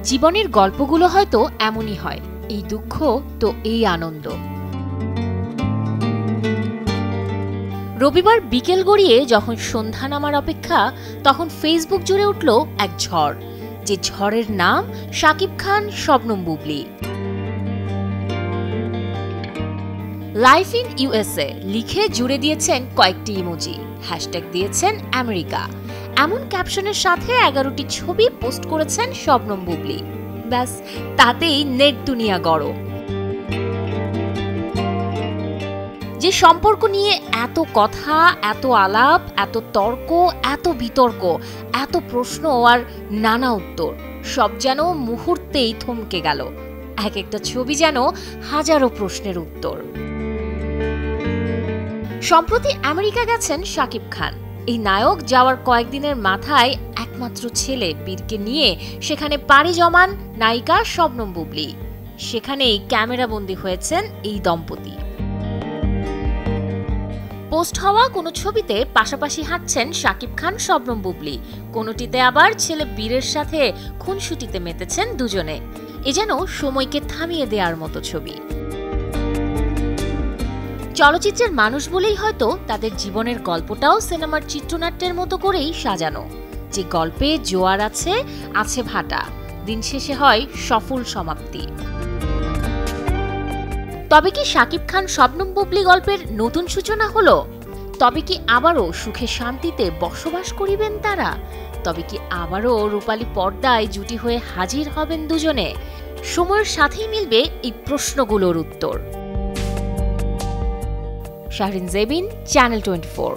জীবনের গল্পগুলো হয়তো এমনই হয়, এই দুঃখ তো এই আনন্দ। রবিবার বিকেল গড়িয়ে যখন সন্ধ্যা নামার অপেক্ষা, তখন ফেসবুক জুড়ে উঠল এক ঝড়, যে ঝড়ের নাম Shakib Khan Shabnam Bubly. Life in USA লিখে জুড়ে দিয়েছেন কয়েকটি ইমোজি, হ্যাশট্যাগ দিয়েছেন আমেরিকা, এমন ক্যাপশনের সাথে 11টি ছবি পোস্ট করেছেন শবনম বুবলি। ব্যাস, তাতেই নেট দুনিয়া গরম। যে সম্পর্ক নিয়ে এত কথা, এত আলাপ, এত তর্ক, এত বিতর্ক, এত প্রশ্ন আর নানা উত্তর, সব যেন মুহূর্তেই থমকে গেল। এক একটা ছবি যেন হাজারো প্রশ্নের উত্তর। সম্প্রতি আমেরিকা গেছেন শাকিব খান। এই নায়ক যাওয়ার কয়েকদিনের মাথায় একমাত্র ছেলে বীরকে নিয়ে সেখানে পাড়ি জমান নায়িকা শবনম বুবলি। সেখানেই ক্যামেরাবন্দী হয়েছেন এই দম্পতি। পোস্ট হওয়া কোনো ছবিতে পাশাপাশি হাঁটছেন শাকিব খান শবনম বুবলি, কোনোটিতে আবার ছেলে বীরের সাথে খুনসুটিতে মেতেছেন দুজনে। এ যেন সময়কে থামিয়ে দেওয়ার মতো ছবি। চলচ্চিত্রের মানুষ বলেই হয়তো তাদের জীবনের গল্পটাও সিনেমার চিত্রনাট্যের মতো করেই সাজানো, যে গল্পে জোয়ার আছে, আছে ভাটা, দিন শেষে হয় সফল সমাপ্তি। তবে কি শাকিব খান শবনম বুবলি গল্পের নতুন সূচনা হলো? তবে কি আবারও সুখে শান্তিতে বসবাস করিবেন তারা? তবে কি আবারও রূপালী পর্দায় জুটি হয়ে হাজির হবেন দুজনে? সময়ের সাথেই মিলবে এই প্রশ্নগুলোর উত্তর। শাহরিন জেবিন, চ্যানেল 24।